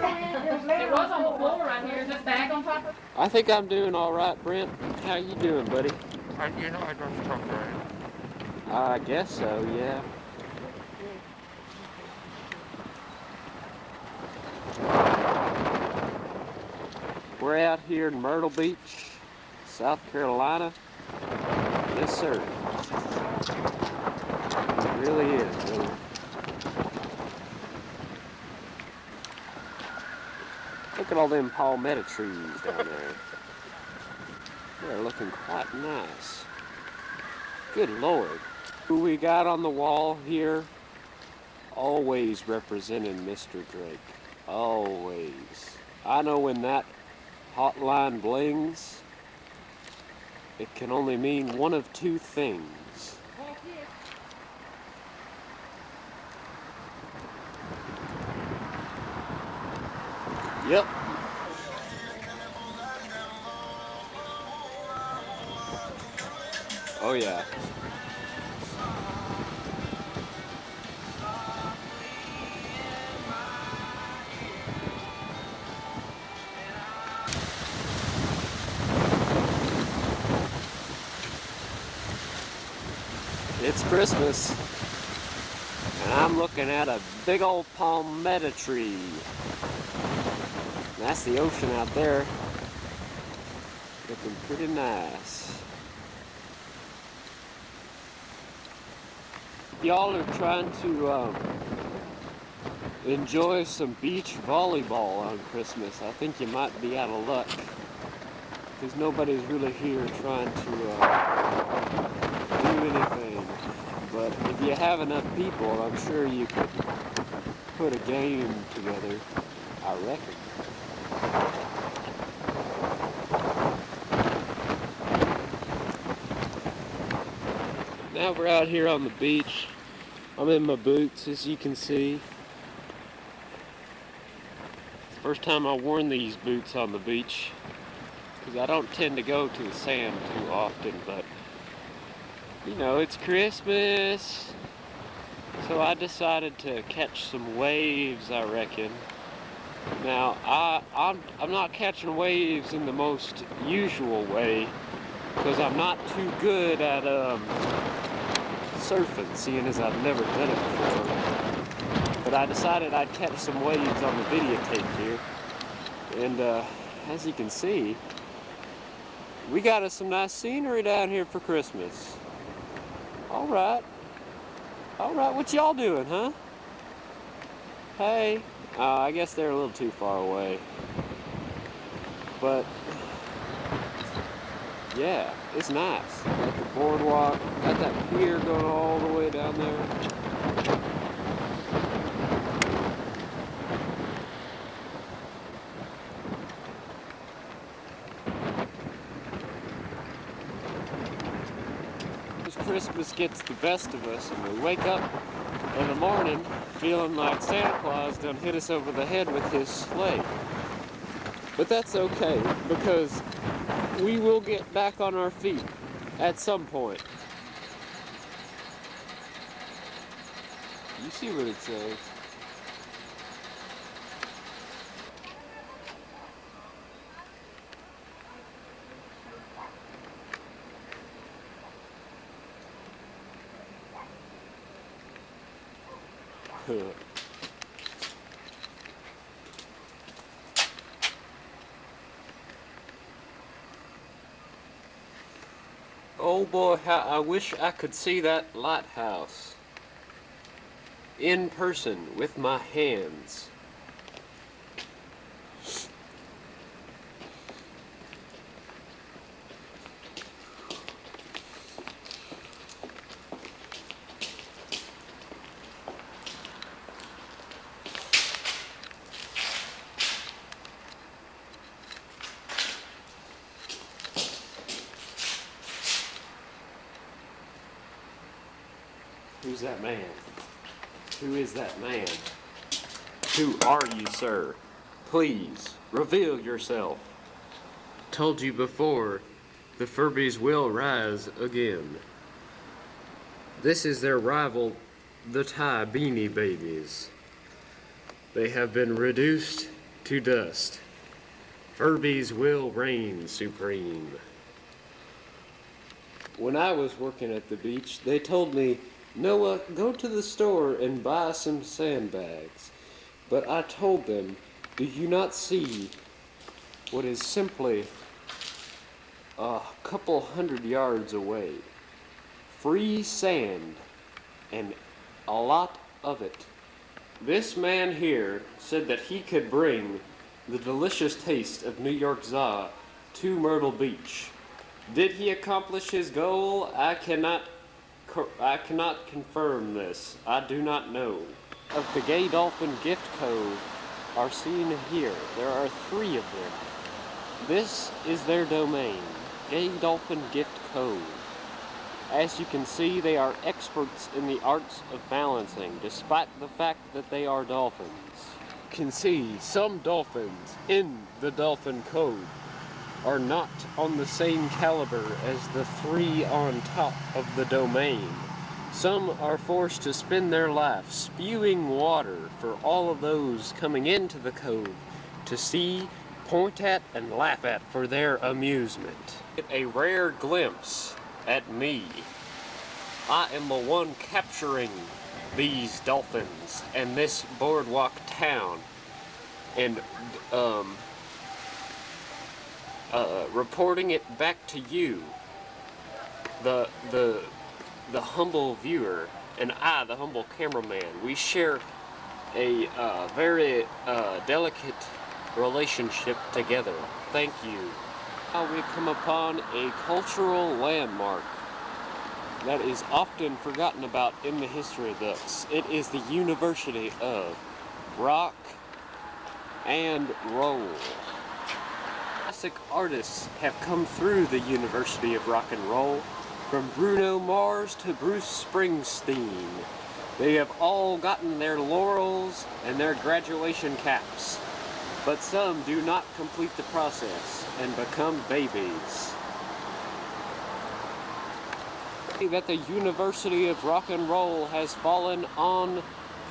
It was on the floor right here. Is this bag on top of it? I think I'm doing all right, Brent. How you doing, buddy? I don't talk right. I guess so, yeah. We're out here in Myrtle Beach, South Carolina. Yes, sir. It really is, brother. Look at all them palmetto trees down there. They're looking quite nice. Good Lord. Who we got on the wall here? Always representing Mr. Drake. Always. I know when that hotline blings, it can only mean one of two things. Yep. Oh yeah. It's Christmas, and I'm looking at a big old palmetto tree. That's the ocean out there. Looking pretty nice. Y'all are trying to enjoy some beach volleyball on Christmas. I think you might be out of luck, because nobody's really here trying to do anything. But if you have enough people, I'm sure you could put a game together, I reckon. Now we're out here on the beach. I'm in my boots, as you can see. First time I've worn these boots on the beach, because I don't tend to go to the sand too often, but you know, it's Christmas, so I decided to catch some waves, I reckon. Now, I'm not catching waves in the most usual way, because I'm not too good at surfing, seeing as I've never done it before. But I decided I'd catch some waves on the videotape here, and as you can see, we got us some nice scenery down here for Christmas. All right, what y'all doing, huh? Hey, I guess they're a little too far away, but yeah, it's nice. Got the boardwalk, got that pier going all the way down there. Christmas gets the best of us, and we wake up in the morning feeling like Santa Claus done hit us over the head with his sleigh. But that's okay, because we will get back on our feet at some point. You see what it says. Oh boy, how I wish I could see that lighthouse in person with my hands. Who's that man? Who is that man? Who are you, sir? Please, reveal yourself. Told you before, the Furbies will rise again. This is their rival, the Thai Beanie Babies. They have been reduced to dust. Furbies will reign supreme. When I was working at the beach, they told me, Noah, go to the store and buy some sandbags. But I told them, do you not see what is simply a couple hundred yards away? Free sand, and a lot of it. This man here said that he could bring the delicious taste of New York za to Myrtle Beach. Did he accomplish his goal? I cannot confirm this. I do not know. Of the Gay Dolphin Gift Cove are seen here. There are 3 of them. This is their domain, Gay Dolphin Gift Cove. As you can see, they are experts in the arts of balancing, despite the fact that they are dolphins. You can see some dolphins in the Dolphin Cove are not on the same caliber as the 3 on top of the domain. Some are forced to spend their life spewing water for all of those coming into the cove to see, point at, and laugh at for their amusement. Get a rare glimpse at me. I am the one capturing these dolphins and this boardwalk town and reporting it back to you, the humble viewer, and I, the humble cameraman. We share a very delicate relationship together. Thank you. Now we come upon a cultural landmark that is often forgotten about in the history books. It is the University of Rock and Roll. Classic artists have come through the University of Rock and Roll, from Bruno Mars to Bruce Springsteen. They have all gotten their laurels and their graduation caps, but some do not complete the process and become babies. That the University of Rock and Roll has fallen on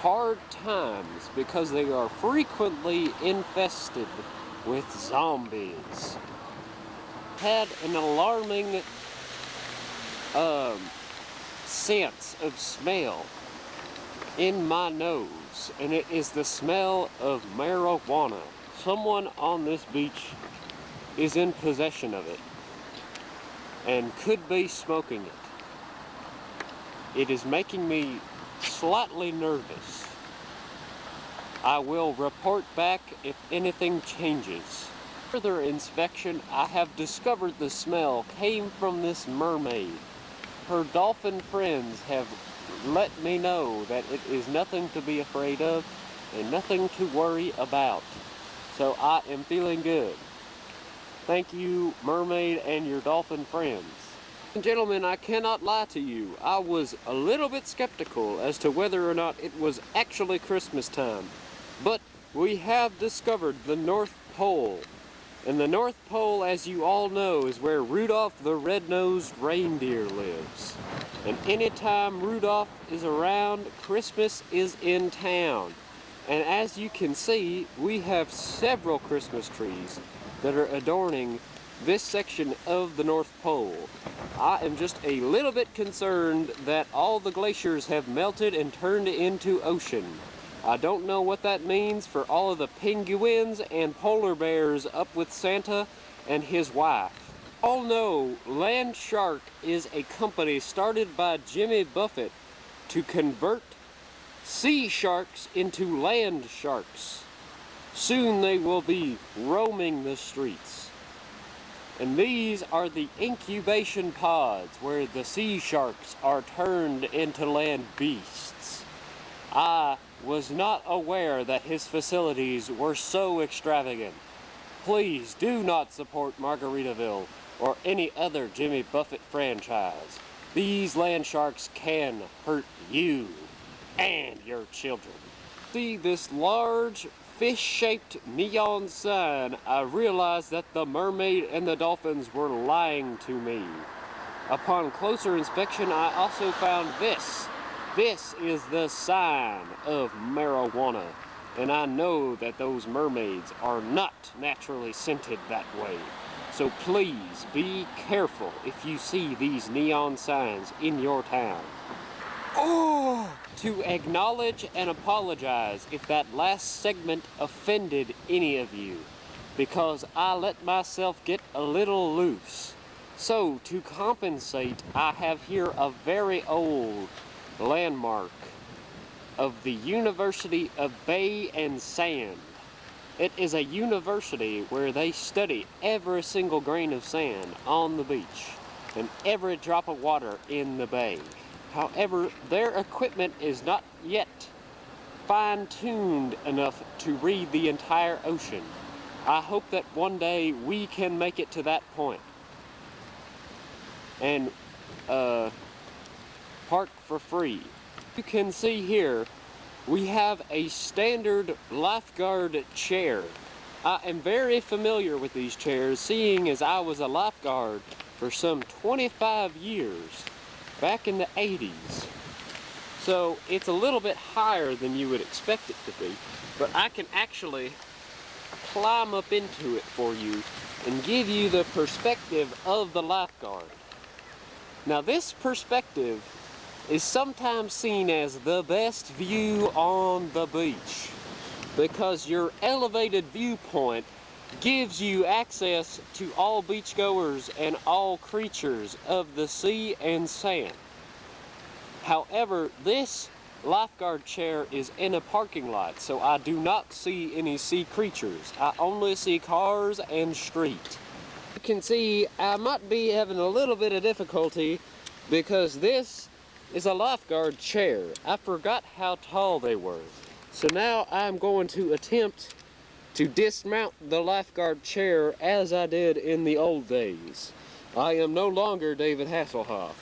hard times because they are frequently infested with zombies. Had an alarming sense of smell in my nose, and it is the smell of marijuana. Someone on this beach is in possession of it and could be smoking it. It is making me slightly nervous. I will report back if anything changes. Further inspection, I have discovered the smell came from this mermaid. Her dolphin friends have let me know that it is nothing to be afraid of and nothing to worry about. So I am feeling good. Thank you, mermaid and your dolphin friends. Gentlemen, I cannot lie to you. I was a little bit skeptical as to whether or not it was actually Christmas time. But we have discovered the North Pole. And the North Pole, as you all know, is where Rudolph the Red-Nosed Reindeer lives. And anytime Rudolph is around, Christmas is in town. And as you can see, we have several Christmas trees that are adorning this section of the North Pole. I am just a little bit concerned that all the glaciers have melted and turned into ocean. I don't know what that means for all of the penguins and polar bears up with Santa and his wife. All know Land Shark is a company started by Jimmy Buffett to convert sea sharks into land sharks. Soon they will be roaming the streets. And these are the incubation pods where the sea sharks are turned into land beasts. I was not aware that his facilities were so extravagant. Please do not support Margaritaville or any other Jimmy Buffett franchise. These land sharks can hurt you and your children. See this large fish-shaped neon sign, I realized that the mermaid and the dolphins were lying to me. Upon closer inspection, I also found this. This is the sign of marijuana. and I know that those mermaids are not naturally scented that way. So please be careful if you see these neon signs in your town. Oh! To acknowledge and apologize if that last segment offended any of you, because I let myself get a little loose. So to compensate, I have here a very old landmark of the University of Bay and Sand. It is a university where they study every single grain of sand on the beach and every drop of water in the bay. However, their equipment is not yet fine-tuned enough to read the entire ocean. I hope that one day we can make it to that point and park for free. You can see here we have a standard lifeguard chair. I am very familiar with these chairs, seeing as I was a lifeguard for some 25 years back in the 80s. So it's a little bit higher than you would expect it to be, but I can actually climb up into it for you and give you the perspective of the lifeguard. Now this perspective is sometimes seen as the best view on the beach because your elevated viewpoint gives you access to all beachgoers and all creatures of the sea and sand. However, this lifeguard chair is in a parking lot, so I do not see any sea creatures. I only see cars and street. You can see I might be having a little bit of difficulty because this is a lifeguard chair. I forgot how tall they were. So now I'm going to attempt to dismount the lifeguard chair as I did in the old days. I am no longer David Hasselhoff.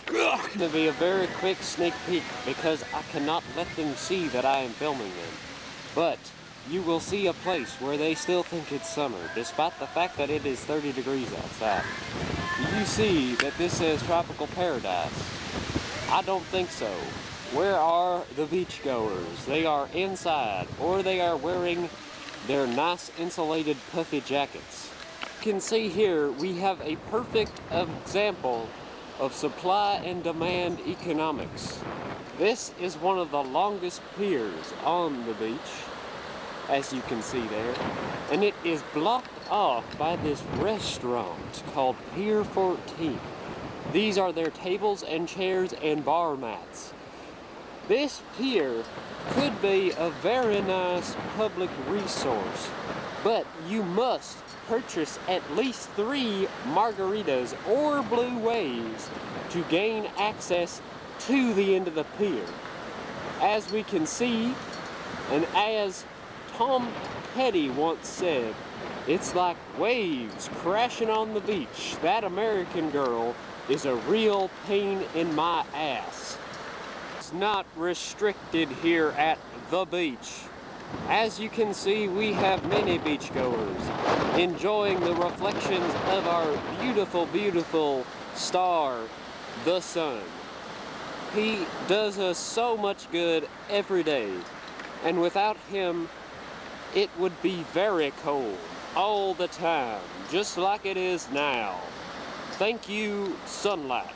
It's going to be a very quick sneak peek because I cannot let them see that I am filming them. But you will see a place where they still think it's summer, despite the fact that it is 30 degrees outside. You see that this says tropical paradise. I don't think so. Where are the beachgoers? They are inside, or they are wearing their nice insulated puffy jackets. You can see here we have a perfect example of supply and demand economics. This is one of the longest piers on the beach, as you can see there, and it is blocked off by this restaurant called Pier 14. These are their tables and chairs and bar mats. This pier could be a very nice public resource, but you must purchase at least 3 margaritas or blue waves to gain access to the end of the pier. As we can see, and as Tom Petty once said, it's like waves crashing on the beach. That American girl is a real pain in my ass. It's not restricted here at the beach. As you can see, we have many beachgoers enjoying the reflections of our beautiful, beautiful star, the sun. He does us so much good every day, and without him, it would be very cold all the time, just like it is now. Thank you, sunlight.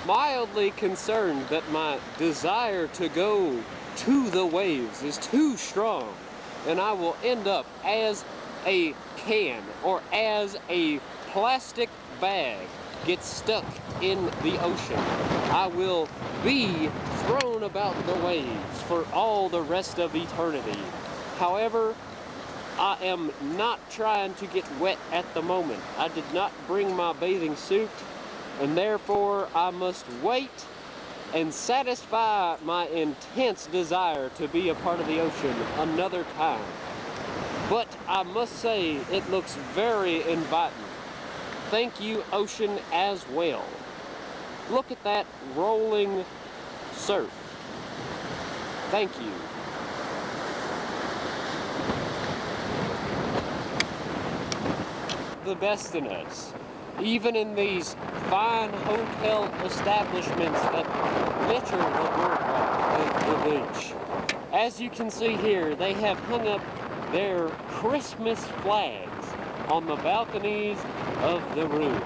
Mildly concerned that my desire to go to the waves is too strong, and I will end up as a can or as a plastic bag gets stuck in the ocean. I will be thrown about the waves for all the rest of eternity. However, I am not trying to get wet at the moment. I did not bring my bathing suit, and therefore I must wait and satisfy my intense desire to be a part of the ocean another time. But I must say, it looks very inviting. Thank you, ocean, as well. Look at that rolling surf. Thank you. The best in us, even in these fine hotel establishments that litter the boardwalk of the beach. As you can see here, they have hung up their Christmas flags on the balconies of the rooms.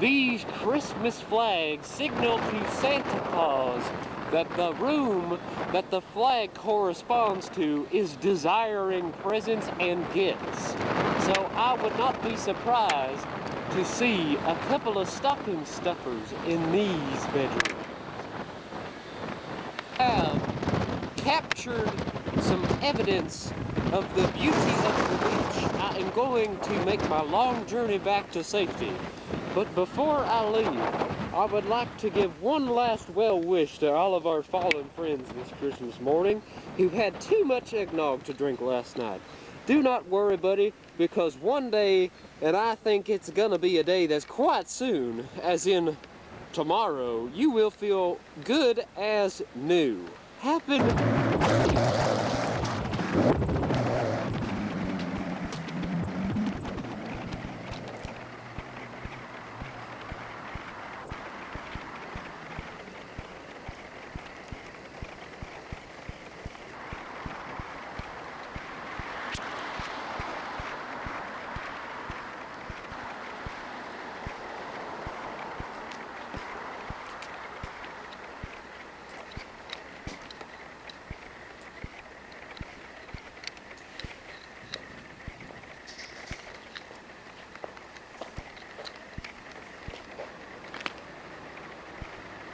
These Christmas flags signal to Santa Claus that the room that the flag corresponds to is desiring presents and gifts. So I would not be surprised to see a couple of stocking stuffers in these bedrooms. I have captured some evidence of the beauty of the beach. I am going to make my long journey back to safety. But before I leave, I would like to give one last well wish to all of our fallen friends this Christmas morning who had too much eggnog to drink last night. Do not worry, buddy, because one day, and I think it's gonna be a day that's quite soon, as in tomorrow, you will feel good as new. Happy